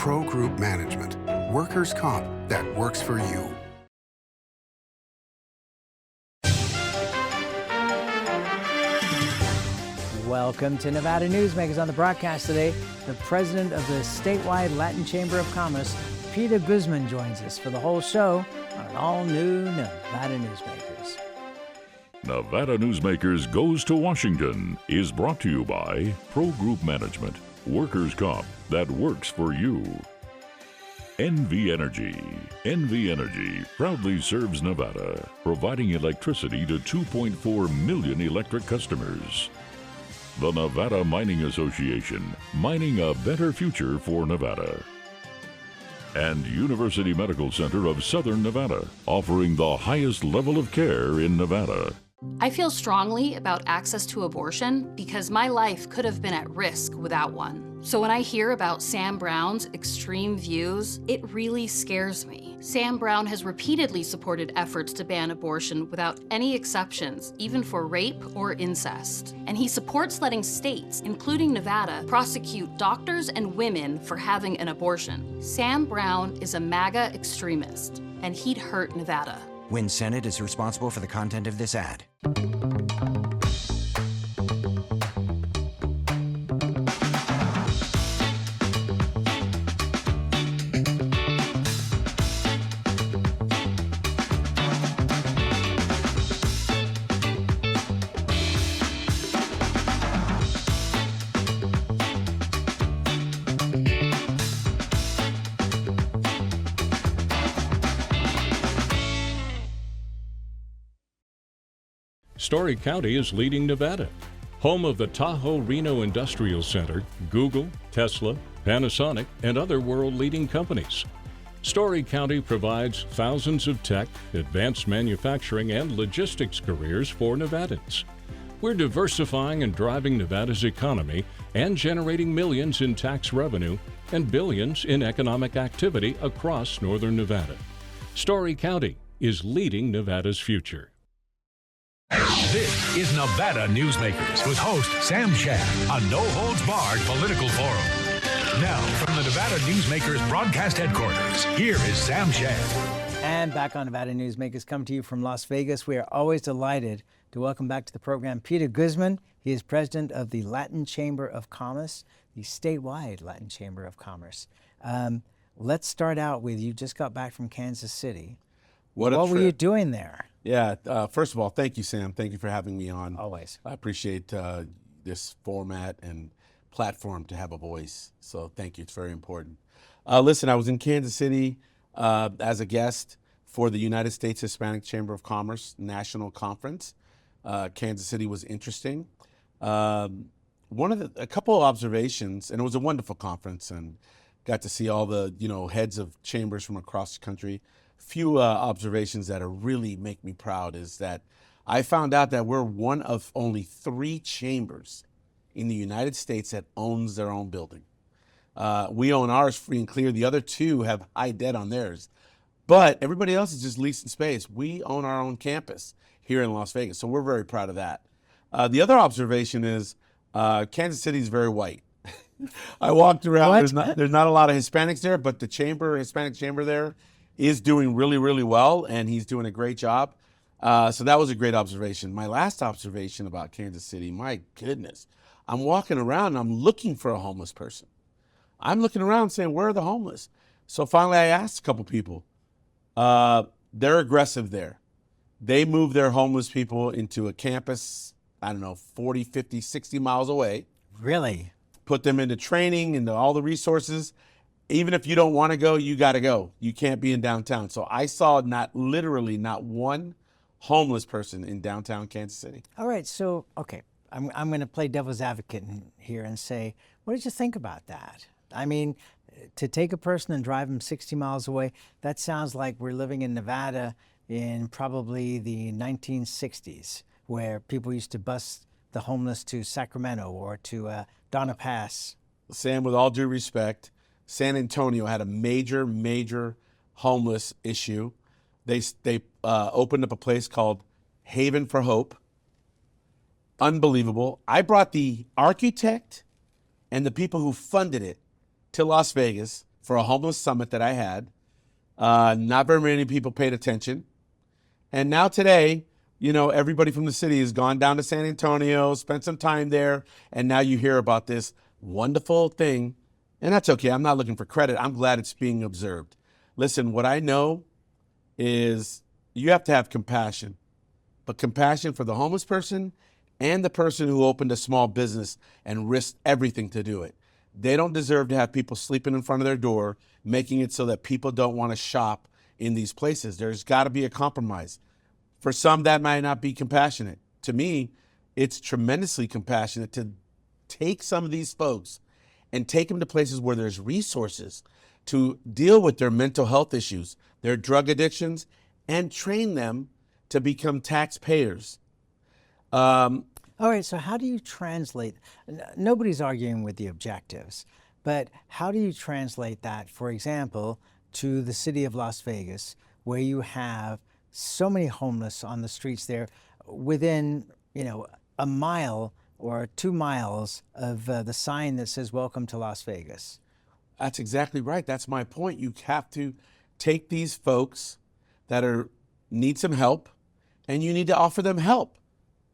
Pro Group Management. Workers' comp that works for you. Welcome to Nevada Newsmakers. On the broadcast today, the president of the statewide Latin Chamber of Commerce, Peter Guzman, joins us for the whole show on an all-new Nevada Newsmakers. Nevada Newsmakers Goes to Washington is brought to you by Pro Group Management, workers' comp that works for you. NV Energy. NV Energy proudly serves Nevada, providing electricity to 2.4 million electric customers. The Nevada Mining Association, mining a better future for Nevada. And University Medical Center of Southern Nevada, offering the highest level of care in Nevada. I feel strongly about access to abortion because my life could have been at risk without one. So when I hear about Sam Brown's extreme views, it really scares me. Sam Brown has repeatedly supported efforts to ban abortion without any exceptions, even for rape or incest. And he supports letting states, including Nevada, prosecute doctors and women for having an abortion. Sam Brown is a MAGA extremist, and he'd hurt Nevada. Win Senate is responsible for the content of this ad. Story County is leading Nevada. Home of the Tahoe Reno Industrial Center, Google, Tesla, Panasonic, and other world-leading companies. Story County provides thousands of tech, advanced manufacturing, and logistics careers for Nevadans. We're diversifying and driving Nevada's economy and generating millions in tax revenue and billions in economic activity across northern Nevada. Story County is leading Nevada's future. This is Nevada Newsmakers with host Sam Shad, a no-holds-barred political forum. Now, from the Nevada Newsmakers broadcast headquarters, here is Sam Shad. And back on Nevada Newsmakers, come to you from Las Vegas. We are always delighted to welcome back to the program Peter Guzman. He is president of the Latin Chamber of Commerce, the statewide Latin Chamber of Commerce. Let's start out with, you just got back from Kansas City. What were you doing there? Yeah, first of all, thank you, Sam. Thank you for having me on. Always. I appreciate this format and platform to have a voice. So thank you. It's very important. Listen, I was in Kansas City as a guest for the United States Hispanic Chamber of Commerce National Conference. Kansas City was interesting. A couple of observations, and it was a wonderful conference, and got to see all the heads of chambers from across the country. Few observations that really make me proud is that I found out that we're one of only 3 chambers in the United States that owns their own building. We own ours free and clear. The other 2 have high debt on theirs. But everybody else is just leasing space. We own our own campus here in Las Vegas, so we're very proud of that. The other observation is Kansas City is very white. I walked around. There's not a lot of Hispanics there, but the Hispanic chamber there is doing really, really well, and he's doing a great job. So that was a great observation. My last observation about Kansas City, my goodness, I'm walking around and I'm looking for a homeless person. I'm looking around saying, where are the homeless? So finally I asked a couple people. They're aggressive there. They move their homeless people into a campus, 40, 50, 60 miles away. Really? Put them into training, into all the resources. Even if you don't want to go, you got to go. You can't be in downtown. So I saw not one homeless person in downtown Kansas City. All right. So, okay, I'm going to play devil's advocate here and say, what did you think about that? I mean, to take a person and drive them 60 miles away, that sounds like we're living in Nevada in probably the 1960s, where people used to bus the homeless to Sacramento or to Donna Pass. Sam, with all due respect, San Antonio had a major homeless issue. They opened up a place called Haven for Hope. Unbelievable. I brought the architect and the people who funded it to Las Vegas for a homeless summit that I had. Not very many people paid attention. And now today, you know, everybody from the city has gone down to San Antonio, spent some time there, and now you hear about this wonderful thing. And that's okay. I'm not looking for credit. I'm glad it's being observed. Listen, what I know is you have to have compassion, but compassion for the homeless person and the person who opened a small business and risked everything to do it. They don't deserve to have people sleeping in front of their door, making it so that people don't want to shop in these places. There's got to be a compromise. For some, that might not be compassionate. To me, it's tremendously compassionate to take some of these folks and take them to places where there's resources to deal with their mental health issues, their drug addictions, and train them to become taxpayers. All right, so how do you translate? Nobody's arguing with the objectives, but how do you translate that, for example, to the city of Las Vegas, where you have so many homeless on the streets there within, you know, a mile or 2 miles of the sign that says, "Welcome to Las Vegas"? That's exactly right. That's my point. You have to take these folks that need some help, and you need to offer them help.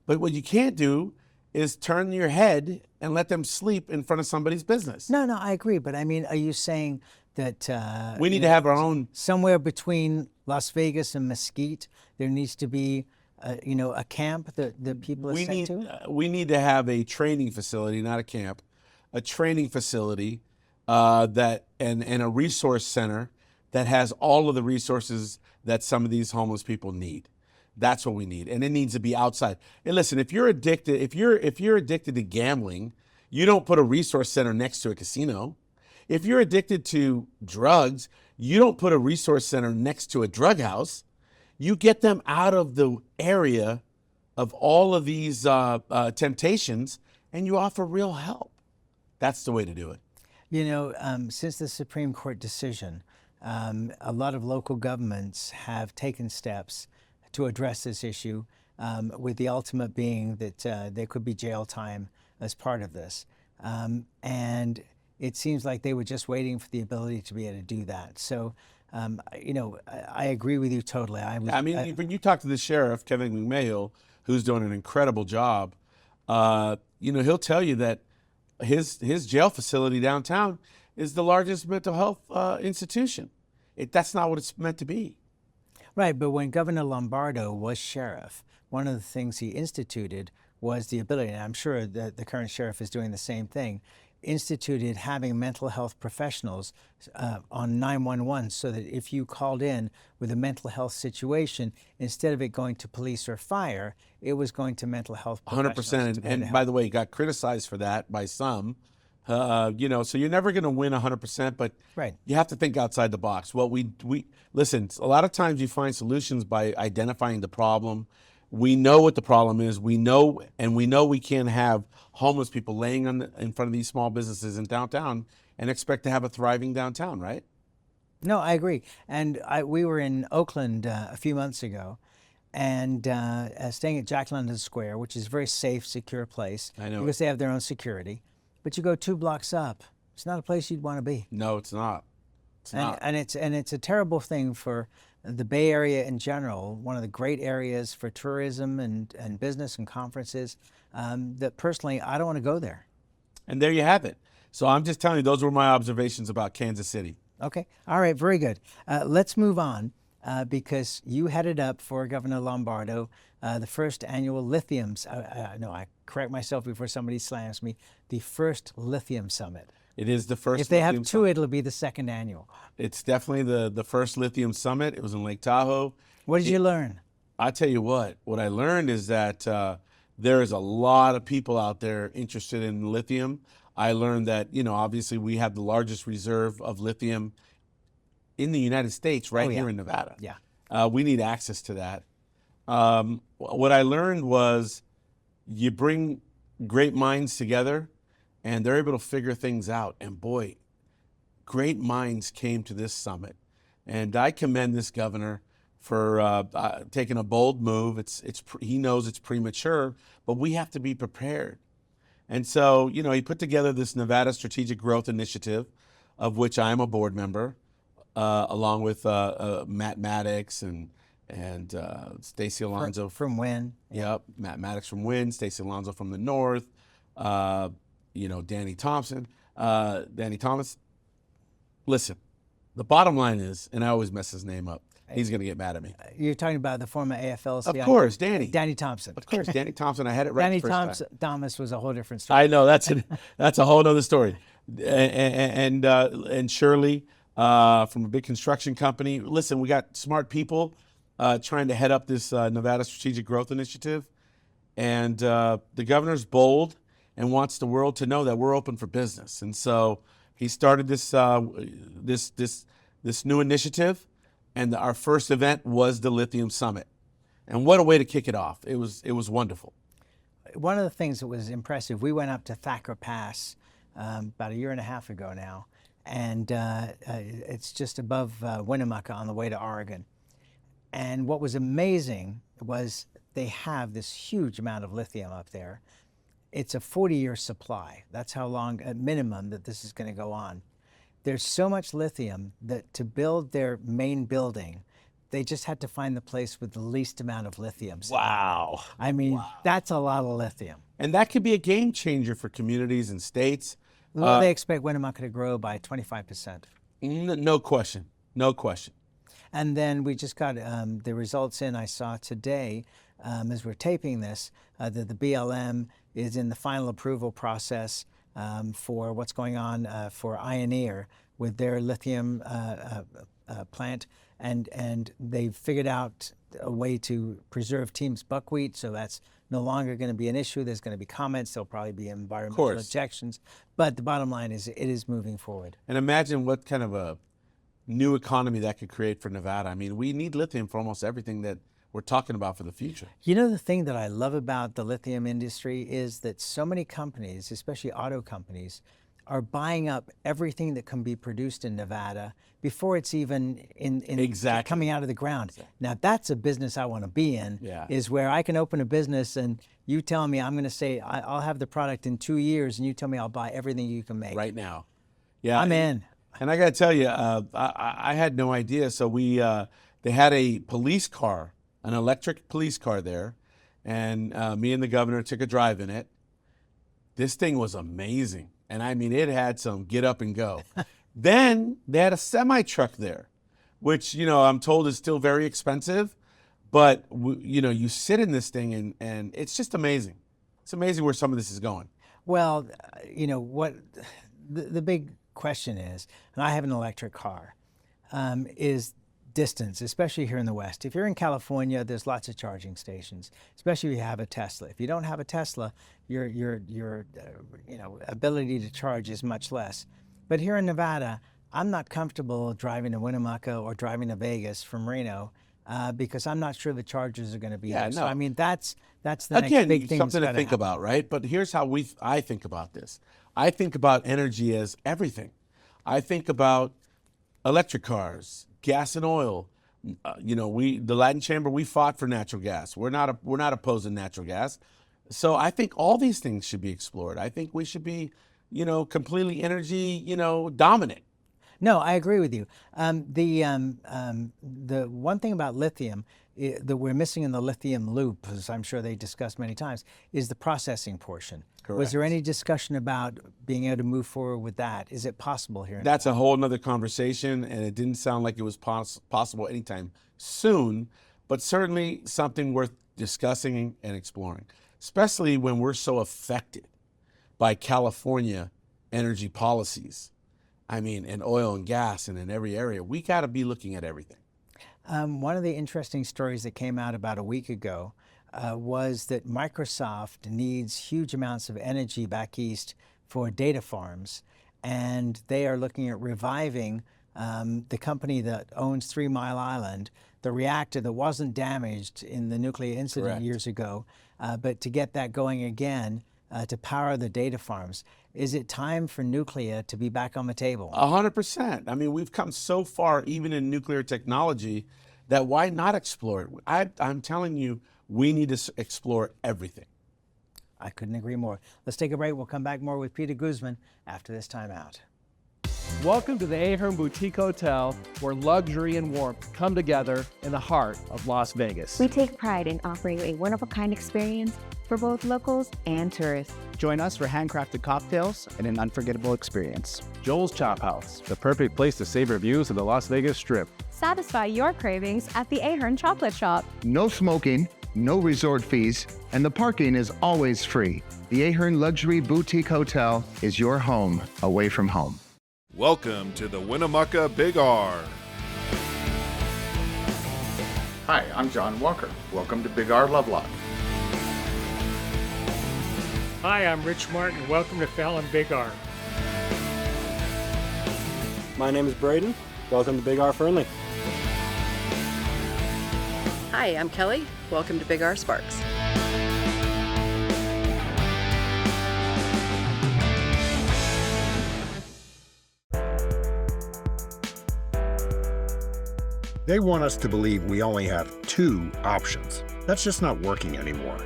But what you can't do is turn your head and let them sleep in front of somebody's business. No, I agree. But I mean, are you saying that We need to have our own. somewhere between Las Vegas and Mesquite, there needs to be, you know, a camp that people are sent to? We need to have a training facility, not a camp, a training facility that and a resource center that has all of the resources that some of these homeless people need. That's what we need, and it needs to be outside. And listen, if you're addicted to gambling, you don't put a resource center next to a casino. If you're addicted to drugs, you don't put a resource center next to a drug house. You get them out of the area of all of these temptations, and you offer real help. That's the way to do it. You know, since the Supreme Court decision, a lot of local governments have taken steps to address this issue, with the ultimate being that there could be jail time as part of this. And it seems like they were just waiting for the ability to be able to do that. So, you know, I agree with you totally. When you talk to the sheriff, Kevin McMahill, who's doing an incredible job, you know, he'll tell you that his jail facility downtown is the largest mental health institution. That's not what it's meant to be. Right, but when Governor Lombardo was sheriff, one of the things he instituted was the ability, and I'm sure that the current sheriff is doing the same thing, instituted having mental health professionals on 911 so that if you called in with a mental health situation, instead of it going to police or fire, it was going to mental health professionals. 100%. And by the way, he got criticized for that by some. You know, so you're never going to win 100%, but right. You have to think outside the box. Well, we listen, a lot of times you find solutions by identifying the problem. We know what the problem is. We know we can't have homeless people laying in front of these small businesses in downtown and expect to have a thriving downtown, right? No, I agree. And we were in Oakland a few months ago, and staying at Jack London Square, which is a very safe, secure place. I know. Because they have their own security. But you go 2 blocks up, it's not a place you'd want to be. No, it's not. It's not. And it's a terrible thing for the Bay Area in general, one of the great areas for tourism and business and conferences, that personally, I don't want to go there. And there you have it. So I'm just telling you, those were my observations about Kansas City. Okay. All right. Very good. Let's move on because you headed up for Governor Lombardo the first annual lithium. No, I correct myself before somebody slams me. The first lithium summit. It is the first. If they have lithium 2, summit. it'll be the second annual. It's definitely the first lithium summit. It was in Lake Tahoe. What did you learn? I tell you what I learned is that there is a lot of people out there interested in lithium. I learned that, you know, obviously we have the largest reserve of lithium in the United States here in Nevada. Yeah. We need access to that. What I learned was you bring great minds together and they're able to figure things out. And boy, great minds came to this summit. And I commend this governor for taking a bold move. He knows it's premature, but we have to be prepared. And so, you know, he put together this Nevada Strategic Growth Initiative of which I am a board member, along with Matt Maddox and Stacy Alonso from Wynn. Yep, Matt Maddox from Wynn, Stacy Alonso from the North, Danny Thompson, Danny Thomas. Listen, the bottom line is, and I always mess his name up. He's going to get mad at me. You're talking about the former AFL-CIO? Of course, Danny. Danny Thompson. Of course, Danny Thompson. I had it right Danny the first time. Thomas was a whole different story. I know, that's a whole other story. And Shirley from a big construction company. Listen, we got smart people trying to head up this Nevada Strategic Growth Initiative, and the governor's bold and wants the world to know that we're open for business. And so he started this new initiative, and our first event was the Lithium Summit. And what a way to kick it off! It was wonderful. One of the things that was impressive, we went up to Thacker Pass about a year and a half ago now, and it's just above Winnemucca on the way to Oregon. And what was amazing was they have this huge amount of lithium up there. It's a 40-year supply. That's how long, at minimum, that this is going to go on. There's so much lithium that to build their main building, they just had to find the place with the least amount of lithium. Wow. I mean, that's a lot of lithium. And that could be a game changer for communities and states. Well, they expect Winnemucca to grow by 25%. No question. No question. And then we just got the results in, I saw today, as we're taping this, that the BLM is in the final approval process for what's going on for Ioneer with their lithium plant. And they've figured out a way to preserve Team's buckwheat, so that's no longer going to be an issue. There's going to be comments. There'll probably be environmental objections. But the bottom line is it is moving forward. And imagine what kind of a new economy that could create for Nevada. I mean, we need lithium for almost everything that we're talking about for the future. You know, the thing that I love about the lithium industry is that so many companies, especially auto companies, are buying up everything that can be produced in Nevada before it's even Exactly. coming out of the ground. Exactly. Now, that's a business I want to be in, is where I can open a business and you tell me, I'm going to say, I'll have the product in 2 years, and you tell me I'll buy everything you can make. Right now. Yeah, I'm in. And I got to tell you, I had no idea. So they had a police car, an electric police car there, and me and the governor took a drive in it. This thing was amazing. And I mean, it had some get up and go. Then they had a semi-truck there, which, I'm told is still very expensive. But, you sit in this thing and it's just amazing. It's amazing where some of this is going. Well, what the big question is, and I have an electric car, is distance, especially here in the West. If you're in California, there's lots of charging stations, especially if you have a Tesla. If you don't have a Tesla, your ability to charge is much less. But here in Nevada, I'm not comfortable driving to Winnemucca or driving to Vegas from Reno because I'm not sure the chargers are going to be there. No. So I mean, that's the Again, next big thing. Something to think about, right? But here's how I think about this. I think about energy as everything. I think about electric cars, gas and oil. The Latin Chamber, we fought for natural gas. We're not opposed to natural gas. So I think all these things should be explored. I think we should be, completely energy, dominant. No, I agree with you. The one thing about lithium that we're missing in the lithium loop, as I'm sure they discussed many times, is the processing portion. Correct. Was there any discussion about being able to move forward with that? Is it possible here? That's a whole nother conversation, and it didn't sound like it was possible anytime soon, but certainly something worth discussing and exploring, especially when we're so affected by California energy policies. I mean, in oil and gas and in every area, we got to be looking at everything. One of the interesting stories that came out about a week ago was that Microsoft needs huge amounts of energy back east for data farms, and they are looking at reviving the company that owns 3 Mile Island, the reactor that wasn't damaged in the nuclear incident Correct. years ago, but to get that going again to power the data farms. Is it time for nuclear to be back on the table? 100%. I mean, we've come so far, even in nuclear technology, that why not explore it? I'm telling you, we need to explore everything. I couldn't agree more. Let's take a break. We'll come back more with Peter Guzman after this time out. Welcome to the Ahern Boutique Hotel, where luxury and warmth come together in the heart of Las Vegas. We take pride in offering a one-of-a-kind experience for both locals and tourists. Join us for handcrafted cocktails and an unforgettable experience. Joel's Chop House, the perfect place to savor views of the Las Vegas Strip. Satisfy your cravings at the Ahern Chocolate Shop. No smoking, no resort fees, and the parking is always free. The Ahern Luxury Boutique Hotel is your home away from home. Welcome to the Winnemucca Big R. Hi, I'm John Walker. Welcome to Big R Lovelock. Hi, I'm Rich Martin. Welcome to Fallon Big R. My name is Braden. Welcome to Big R Fernley. Hi, I'm Kelly. Welcome to Big R Sparks. They want us to believe we only have two options. That's just not working anymore.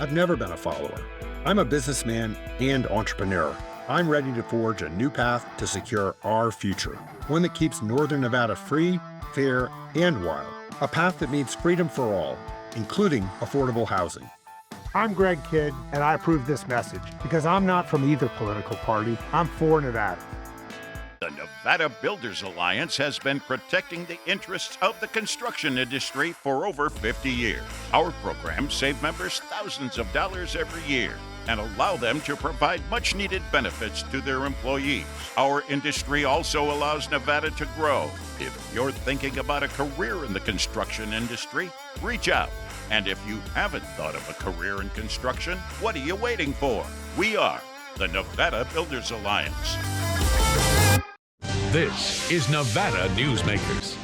I've never been a follower. I'm a businessman and entrepreneur. I'm ready to forge a new path to secure our future, one that keeps Northern Nevada free, fair, and wild. A path that means freedom for all, including affordable housing. I'm Greg Kidd, and I approve this message because I'm not from either political party. I'm for Nevada. The Nevada Builders Alliance has been protecting the interests of the construction industry for over 50 years. Our programs save members thousands of dollars every year and allow them to provide much-needed benefits to their employees. Our industry also allows Nevada to grow. If you're thinking about a career in the construction industry, reach out. And if you haven't thought of a career in construction, what are you waiting for? We are the Nevada Builders Alliance. This is Nevada Newsmakers.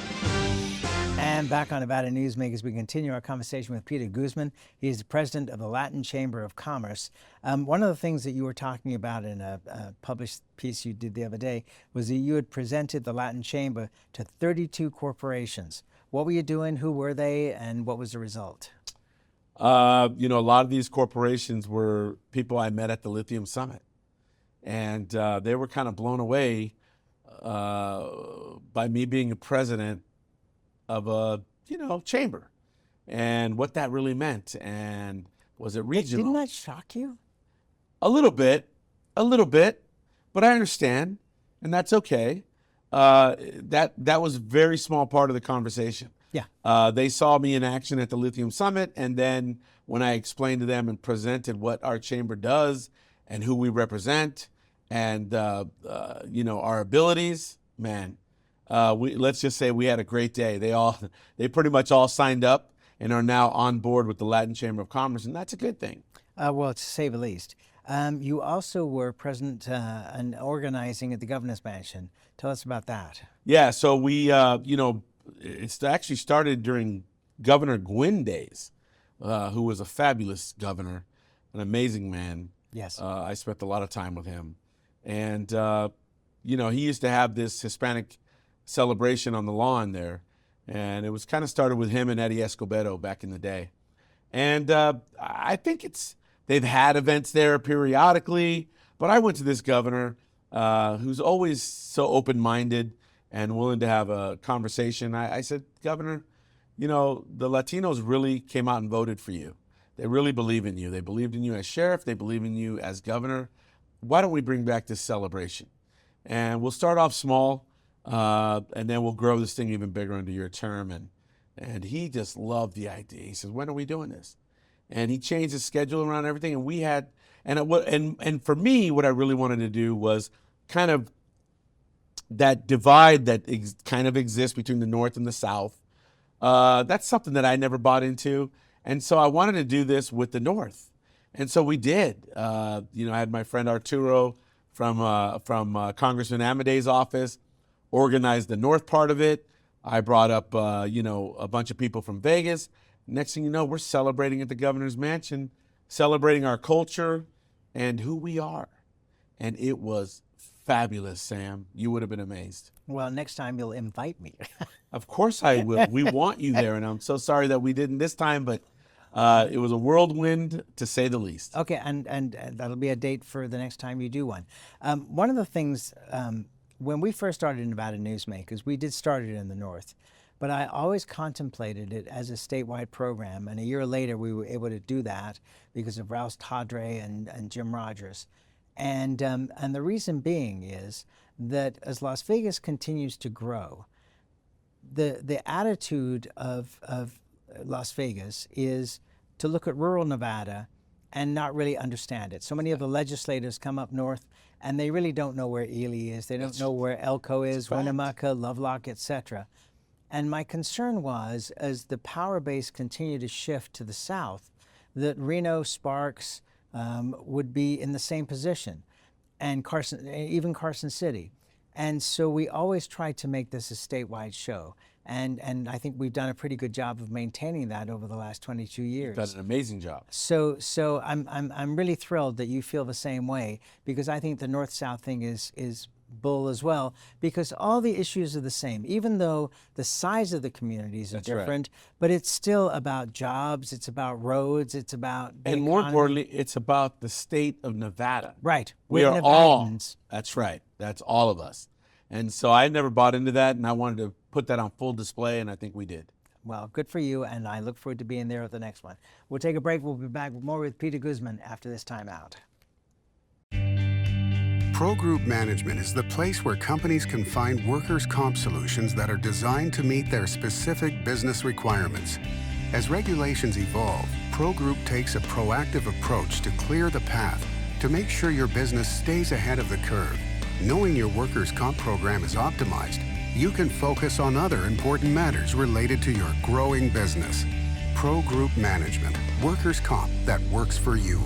And back on Nevada Newsmakers, we continue our conversation with Peter Guzman. He is the president of the Latin Chamber of Commerce. One of the things that you were talking about in a published piece you did the other day was that you had presented the Latin Chamber to 32 corporations. What were you doing? Who were they? And what was the result? A lot of these corporations were people I met at the Lithium Summit. And they were kind of blown away by me being a president of a, chamber and what that really meant. And was it regional? Didn't that shock you? A little bit, but I understand, and that's okay. That was a very small part of the conversation. Yeah. They saw me in action at the Lithium Summit, and then when I explained to them and presented what our chamber does and who we represent and our abilities, man, let's just say we had a great day. They pretty much all signed up and are now on board with the Latin Chamber of Commerce, and that's a good thing. Well, to say the least. You also were present and organizing at the Governor's Mansion. Tell us about that. Yeah, so we, it's actually started during Governor Gwynn days, who was a fabulous governor, an amazing man. Yes. I spent a lot of time with him. And, he used to have this Hispanic celebration on the lawn there. And it was kind of started with him and Eddie Escobedo back in the day. And I think they've had events there periodically, but I went to this governor who's always so open-minded and willing to have a conversation. I said, Governor, the Latinos really came out and voted for you. They really believe in you. They believed in you as sheriff. They believe in you as governor. Why don't we bring back this celebration? And we'll start off small, and then we'll grow this thing even bigger into your term. And he just loved the idea. He says, when are we doing this? And he changed his schedule around everything. And we had, and for me, what I really wanted to do was kind of that divide that kind of exists between the North and the South. That's something that I never bought into. And so I wanted to do this with the North. And so we did. I had my friend Arturo from Congressman Amadei's office organized the North part of it. I brought up, a bunch of people from Vegas. Next thing you know, we're celebrating at the Governor's Mansion, celebrating our culture and who we are. And it was fabulous, Sam. You would have been amazed. Well, next time you'll invite me. Of course I will. We want you there, and I'm so sorry that we didn't this time, but it was a whirlwind, to say the least. Okay, and that'll be a date for the next time you do one. One of the things when we first started Nevada Newsmakers, we did start it in the north, but I always contemplated it as a statewide program. And a year later, we were able to do that because of Rouse Tadre and Jim Rogers. And the reason being is that as Las Vegas continues to grow, the attitude of Las Vegas is to look at rural Nevada and not really understand it. So many of the legislators come up north and they really don't know where Ely is. They don't know where Elko is, Winnemucca, Lovelock, etc. And my concern was, as the power base continued to shift to the south, that Reno, Sparks would be in the same position, and even Carson City. And so we always tried to make this a statewide show. And I think we've done a pretty good job of maintaining that over the last 22 years. You've done an amazing job. So I'm really thrilled that you feel the same way, because I think the north-south thing is bull as well, because all the issues are the same, even though the size of the communities are different, but it's still about jobs, it's about roads, it's about the and more economy. importantly, it's about the state of Nevada. Right. We We're are all, Nevadans. that's right, that's all of us. And so I never bought into that, and I wanted to put that on full display, and I think we did. Well, good for you, and I look forward to being there at the next one. We'll take a break. We'll be back with more with Peter Guzman after this time out. Pro Group Management is the place where companies can find workers' comp solutions that are designed to meet their specific business requirements. As regulations evolve, Pro Group takes a proactive approach to clear the path to make sure your business stays ahead of the curve. Knowing your workers' comp program is optimized, you can focus on other important matters related to your growing business. Pro Group Management, workers' comp that works for you.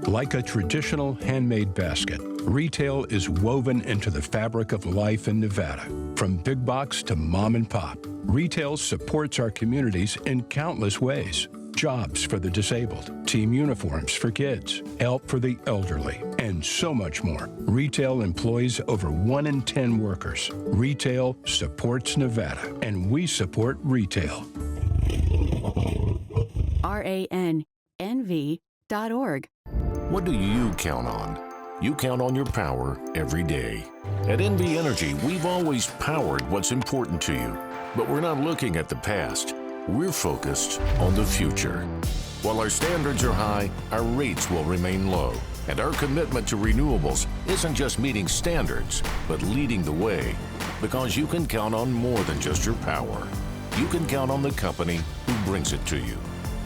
Like a traditional handmade basket, retail is woven into the fabric of life in Nevada. From big box to mom and pop, retail supports our communities in countless ways. Jobs for the disabled, team uniforms for kids, help for the elderly, and so much more. Retail employs over 1 in 10 workers. Retail supports Nevada, and we support retail. RANNV.org. What do you count on? You count on your power every day. At NV Energy, we've always powered what's important to you, but we're not looking at the past. We're focused on the future. While our standards are high, our rates will remain low. And our commitment to renewables isn't just meeting standards, but leading the way. Because you can count on more than just your power. You can count on the company who brings it to you.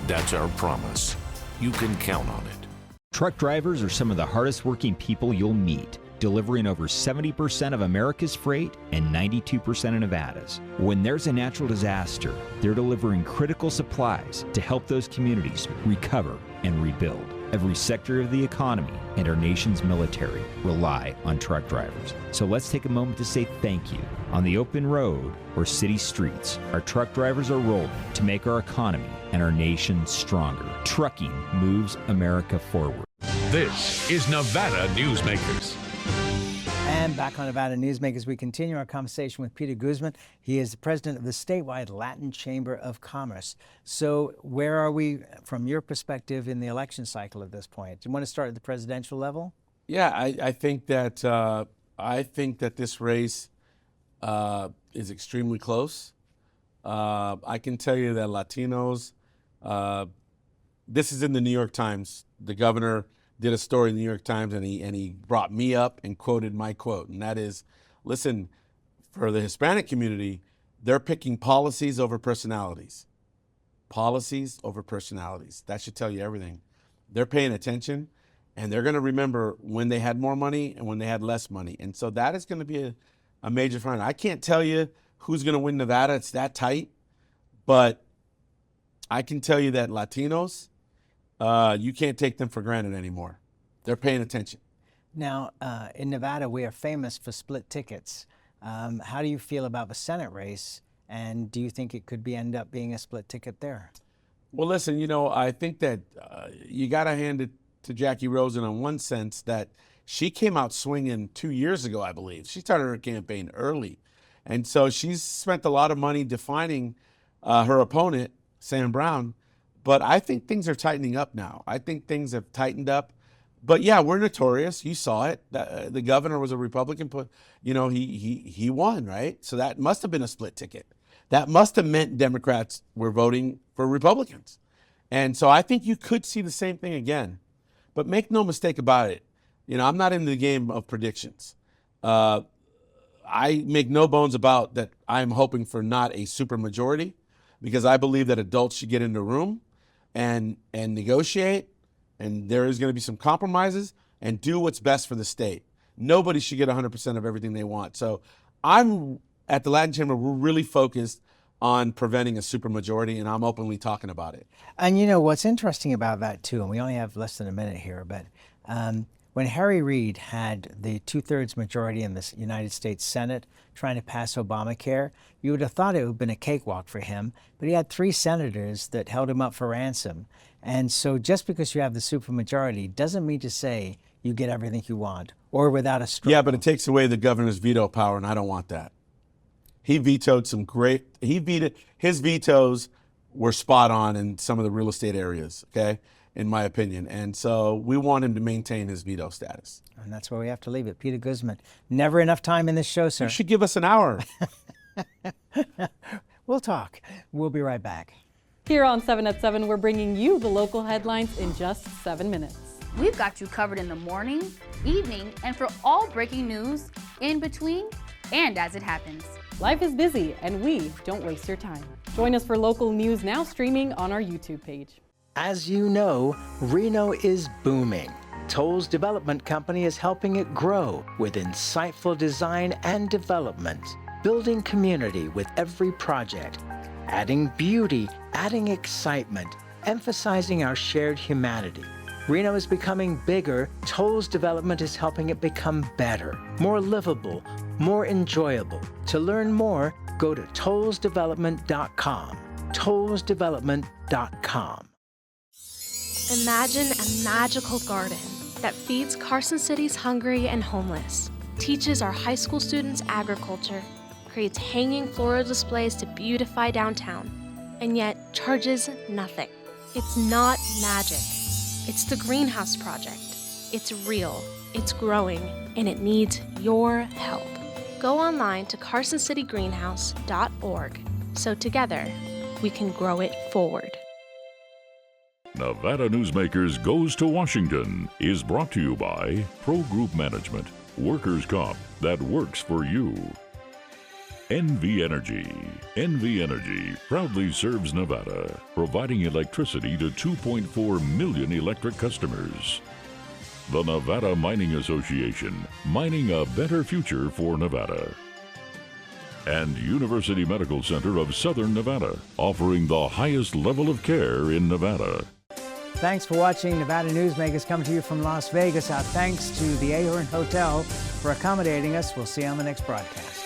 That's our promise. You can count on it. Truck drivers are some of the hardest working people you'll meet, delivering over 70% of America's freight and 92% of Nevada's. When there's a natural disaster, they're delivering critical supplies to help those communities recover and rebuild. Every sector of the economy and our nation's military rely on truck drivers. So let's take a moment to say thank you. On the open road or city streets, our truck drivers are rolling to make our economy and our nation stronger. Trucking moves America forward. This is Nevada Newsmakers. And back on Nevada Newsmakers, we continue our conversation with Peter Guzman. He is the president of the statewide Latin Chamber of Commerce. So where are we from your perspective in the election cycle at this point? Do you want to start at the presidential level? Yeah, I think that this race is extremely close. I can tell you that Latinos, this is in the New York Times. The governor did a story in the New York Times, and he brought me up and quoted my quote, and that is, listen, for the Hispanic community, they're picking policies over personalities. Policies over personalities. That should tell you everything. They're paying attention, and they're going to remember when they had more money and when they had less money. And so that is going to be a major front. I can't tell you who's going to win Nevada. It's that tight. But I can tell you that Latinos, you can't take them for granted anymore. They're paying attention. Now, in Nevada, we are famous for split tickets. How do you feel about the Senate race, and do you think it could end up being a split ticket there? Well, listen, I think that you got to hand it to Jackie Rosen in one sense that she came out swinging 2 years ago, I believe. She started her campaign early. And so she's spent a lot of money defining her opponent, Sam Brown. But I think things are tightening up now. I think things have tightened up. But yeah, we're notorious. You saw it. The governor was a Republican, but he won, right? So that must have been a split ticket. That must have meant Democrats were voting for Republicans. And so I think you could see the same thing again. But make no mistake about it. I'm not in the game of predictions. I make no bones about that I'm hoping for not a supermajority, because I believe that adults should get in the room and negotiate, and there is going to be some compromises, and do what's best for the state. Nobody should get 100% of everything they want. So I'm at the Latin Chamber, we're really focused on preventing a supermajority, and I'm openly talking about it. And what's interesting about that too, and we only have less than a minute here, but when Harry Reid had the 2/3 majority in the United States Senate trying to pass Obamacare, you would have thought it would have been a cakewalk for him, but he had 3 senators that held him up for ransom. And so just because you have the supermajority doesn't mean to say you get everything you want, or without a struggle. Yeah, but it takes away the governor's veto power, and I don't want that. He vetoed his vetoes were spot on in some of the real estate areas, okay, in my opinion. And so we want him to maintain his veto status. And that's where we have to leave it. Peter Guzman, never enough time in this show, sir. You should give us an hour. We'll talk. We'll be right back. Here on 7 at 7, we're bringing you the local headlines in just 7 minutes. We've got you covered in the morning, evening, and for all breaking news in between and as it happens. Life is busy, and we don't waste your time. Join us for local news now streaming on our YouTube page. As you know, Reno is booming. Toll's development company is helping it grow with insightful design and development, building community with every project, adding beauty, adding excitement, emphasizing our shared humanity. Reno is becoming bigger. Toll's development is helping it become better, more livable, more enjoyable. To learn more, go to tollsdevelopment.com. tollsdevelopment.com. Imagine a magical garden that feeds Carson City's hungry and homeless, teaches our high school students agriculture, creates hanging floral displays to beautify downtown, and yet charges nothing. It's not magic. It's the Greenhouse Project. It's real, it's growing, and it needs your help. Go online to carsоncitygreenhouse.org so together we can grow it forward. Nevada Newsmakers Goes to Washington is brought to you by Pro Group Management, workers' comp that works for you. NV Energy. NV Energy proudly serves Nevada, providing electricity to 2.4 million electric customers. The Nevada Mining Association, mining a better future for Nevada. And University Medical Center of Southern Nevada, offering the highest level of care in Nevada. Thanks for watching Nevada Newsmakers coming to you from Las Vegas. Our thanks to the Ahern Hotel for accommodating us. We'll see you on the next broadcast.